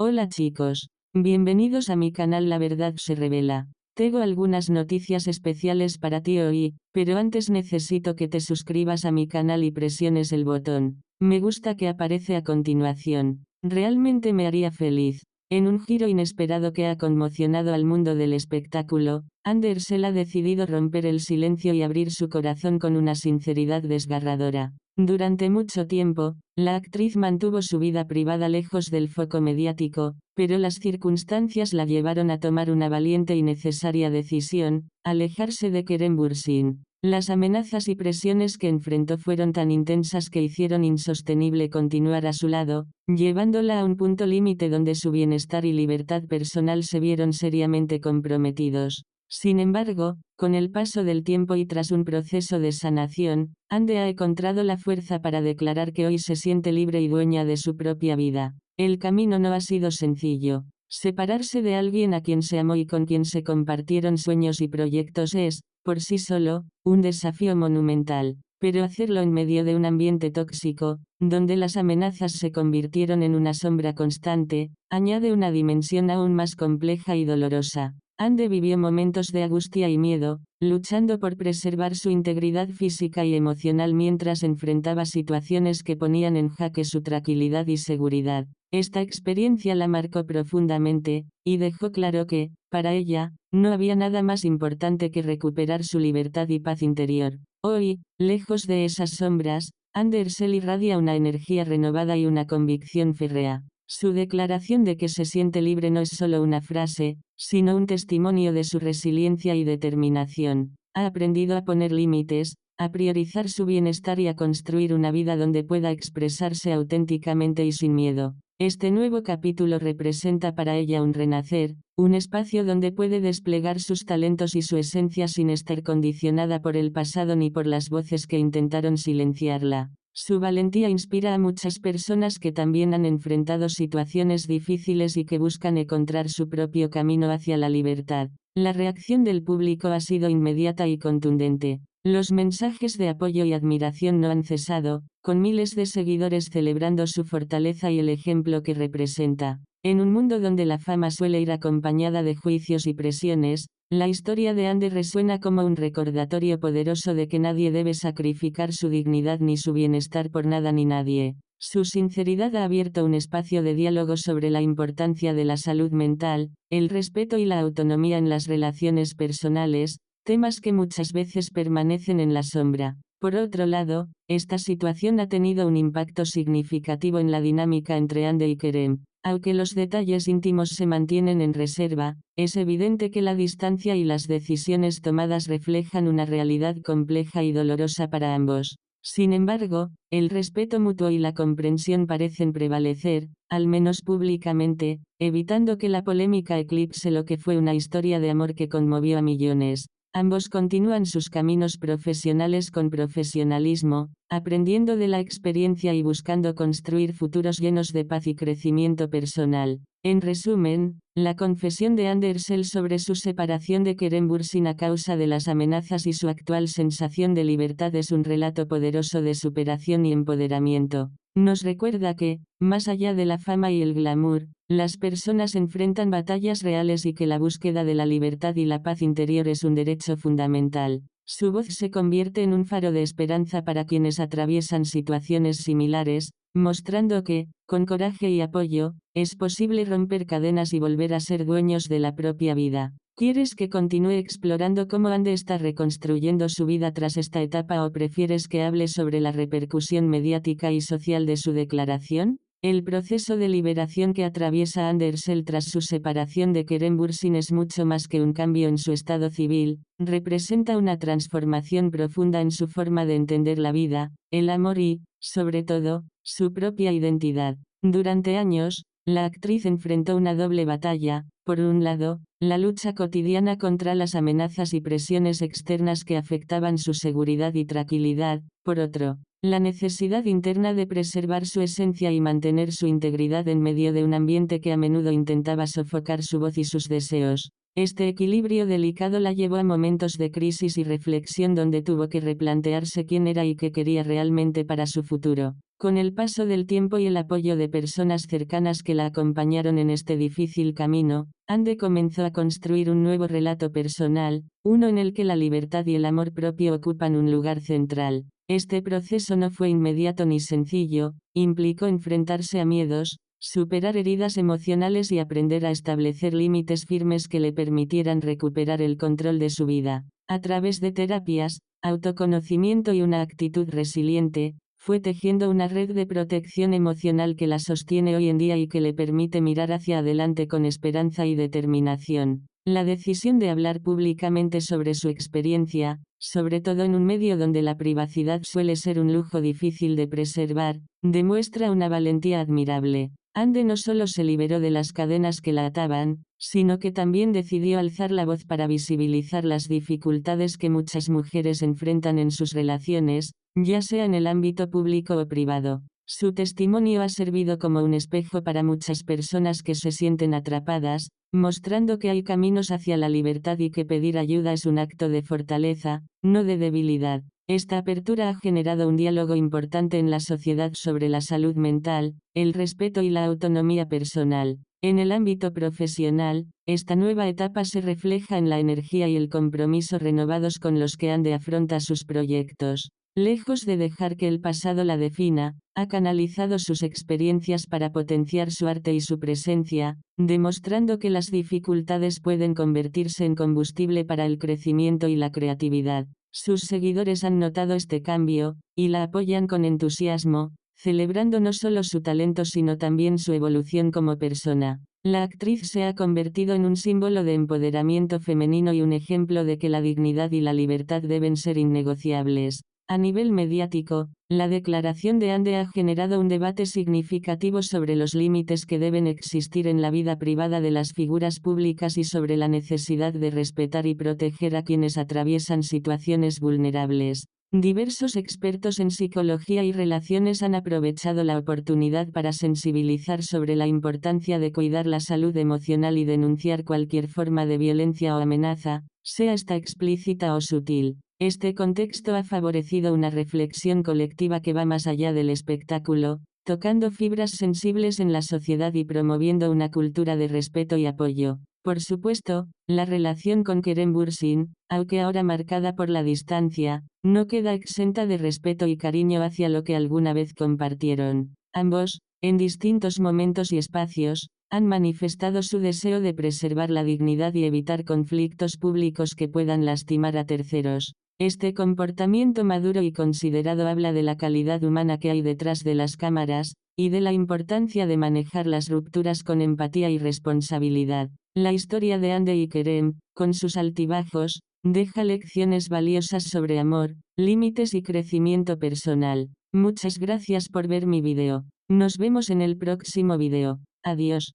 Hola chicos, bienvenidos a mi canal La Verdad se Revela. Tengo algunas noticias especiales para ti hoy, pero antes necesito que te suscribas a mi canal y presiones el botón me gusta que aparece a continuación. Realmente me haría feliz. En un giro inesperado que ha conmocionado al mundo del espectáculo, Andersel ha decidido romper el silencio y abrir su corazón con una sinceridad desgarradora. Durante mucho tiempo, la actriz mantuvo su vida privada lejos del foco mediático, pero las circunstancias la llevaron a tomar una valiente y necesaria decisión: alejarse de Kerem Bürsin. Las amenazas y presiones que enfrentó fueron tan intensas que hicieron insostenible continuar a su lado, llevándola a un punto límite donde su bienestar y libertad personal se vieron seriamente comprometidos. Sin embargo, con el paso del tiempo y tras un proceso de sanación, Ande ha encontrado la fuerza para declarar que hoy se siente libre y dueña de su propia vida. El camino no ha sido sencillo. Separarse de alguien a quien se amó y con quien se compartieron sueños y proyectos es, por sí solo, un desafío monumental, pero hacerlo en medio de un ambiente tóxico, donde las amenazas se convirtieron en una sombra constante, añade una dimensión aún más compleja y dolorosa. Ande vivió momentos de angustia y miedo, luchando por preservar su integridad física y emocional mientras enfrentaba situaciones que ponían en jaque su tranquilidad y seguridad. Esta experiencia la marcó profundamente, y dejó claro que, para ella, no había nada más importante que recuperar su libertad y paz interior. Hoy, lejos de esas sombras, Andersel irradia una energía renovada y una convicción férrea. Su declaración de que se siente libre no es solo una frase, sino un testimonio de su resiliencia y determinación. Ha aprendido a poner límites, a priorizar su bienestar y a construir una vida donde pueda expresarse auténticamente y sin miedo. Este nuevo capítulo representa para ella un renacer, un espacio donde puede desplegar sus talentos y su esencia sin estar condicionada por el pasado ni por las voces que intentaron silenciarla. Su valentía inspira a muchas personas que también han enfrentado situaciones difíciles y que buscan encontrar su propio camino hacia la libertad. La reacción del público ha sido inmediata y contundente. Los mensajes de apoyo y admiración no han cesado, con miles de seguidores celebrando su fortaleza y el ejemplo que representa. En un mundo donde la fama suele ir acompañada de juicios y presiones, la historia de Ande resuena como un recordatorio poderoso de que nadie debe sacrificar su dignidad ni su bienestar por nada ni nadie. Su sinceridad ha abierto un espacio de diálogo sobre la importancia de la salud mental, el respeto y la autonomía en las relaciones personales, temas que muchas veces permanecen en la sombra. Por otro lado, esta situación ha tenido un impacto significativo en la dinámica entre Ande y Kerem. Aunque los detalles íntimos se mantienen en reserva, es evidente que la distancia y las decisiones tomadas reflejan una realidad compleja y dolorosa para ambos. Sin embargo, el respeto mutuo y la comprensión parecen prevalecer, al menos públicamente, evitando que la polémica eclipse lo que fue una historia de amor que conmovió a millones. Ambos continúan sus caminos profesionales con profesionalismo, aprendiendo de la experiencia y buscando construir futuros llenos de paz y crecimiento personal. En resumen, la confesión de Andersel sobre su separación de Kerem Bürsin a causa de las amenazas y su actual sensación de libertad es un relato poderoso de superación y empoderamiento. Nos recuerda que, más allá de la fama y el glamour, las personas enfrentan batallas reales y que la búsqueda de la libertad y la paz interior es un derecho fundamental. Su voz se convierte en un faro de esperanza para quienes atraviesan situaciones similares, mostrando que, con coraje y apoyo, es posible romper cadenas y volver a ser dueños de la propia vida. ¿Quieres que continúe explorando cómo Ande está reconstruyendo su vida tras esta etapa o prefieres que hable sobre la repercusión mediática y social de su declaración? El proceso de liberación que atraviesa Andersel tras su separación de Kerem Bürsin es mucho más que un cambio en su estado civil, representa una transformación profunda en su forma de entender la vida, el amor y, sobre todo, su propia identidad. Durante años, la actriz enfrentó una doble batalla: por un lado, la lucha cotidiana contra las amenazas y presiones externas que afectaban su seguridad y tranquilidad; por otro, la necesidad interna de preservar su esencia y mantener su integridad en medio de un ambiente que a menudo intentaba sofocar su voz y sus deseos. Este equilibrio delicado la llevó a momentos de crisis y reflexión donde tuvo que replantearse quién era y qué quería realmente para su futuro. Con el paso del tiempo y el apoyo de personas cercanas que la acompañaron en este difícil camino, Ande comenzó a construir un nuevo relato personal, uno en el que la libertad y el amor propio ocupan un lugar central. Este proceso no fue inmediato ni sencillo, implicó enfrentarse a miedos, superar heridas emocionales y aprender a establecer límites firmes que le permitieran recuperar el control de su vida. A través de terapias, autoconocimiento y una actitud resiliente, fue tejiendo una red de protección emocional que la sostiene hoy en día y que le permite mirar hacia adelante con esperanza y determinación. La decisión de hablar públicamente sobre su experiencia, sobre todo en un medio donde la privacidad suele ser un lujo difícil de preservar, demuestra una valentía admirable. Ande no solo se liberó de las cadenas que la ataban, sino que también decidió alzar la voz para visibilizar las dificultades que muchas mujeres enfrentan en sus relaciones, ya sea en el ámbito público o privado. Su testimonio ha servido como un espejo para muchas personas que se sienten atrapadas, mostrando que hay caminos hacia la libertad y que pedir ayuda es un acto de fortaleza, no de debilidad. Esta apertura ha generado un diálogo importante en la sociedad sobre la salud mental, el respeto y la autonomía personal. En el ámbito profesional, esta nueva etapa se refleja en la energía y el compromiso renovados con los que Ande afronta sus proyectos. Lejos de dejar que el pasado la defina, ha canalizado sus experiencias para potenciar su arte y su presencia, demostrando que las dificultades pueden convertirse en combustible para el crecimiento y la creatividad. Sus seguidores han notado este cambio, y la apoyan con entusiasmo, celebrando no solo su talento sino también su evolución como persona. La actriz se ha convertido en un símbolo de empoderamiento femenino y un ejemplo de que la dignidad y la libertad deben ser innegociables. A nivel mediático, la declaración de Ande ha generado un debate significativo sobre los límites que deben existir en la vida privada de las figuras públicas y sobre la necesidad de respetar y proteger a quienes atraviesan situaciones vulnerables. Diversos expertos en psicología y relaciones han aprovechado la oportunidad para sensibilizar sobre la importancia de cuidar la salud emocional y denunciar cualquier forma de violencia o amenaza, sea esta explícita o sutil. Este contexto ha favorecido una reflexión colectiva que va más allá del espectáculo, tocando fibras sensibles en la sociedad y promoviendo una cultura de respeto y apoyo. Por supuesto, la relación con Kerem Bürsin, aunque ahora marcada por la distancia, no queda exenta de respeto y cariño hacia lo que alguna vez compartieron. Ambos, en distintos momentos y espacios, han manifestado su deseo de preservar la dignidad y evitar conflictos públicos que puedan lastimar a terceros. Este comportamiento maduro y considerado habla de la calidad humana que hay detrás de las cámaras, y de la importancia de manejar las rupturas con empatía y responsabilidad. La historia de Ande y Kerem, con sus altibajos, deja lecciones valiosas sobre amor, límites y crecimiento personal. Muchas gracias por ver mi video. Nos vemos en el próximo video. Adiós.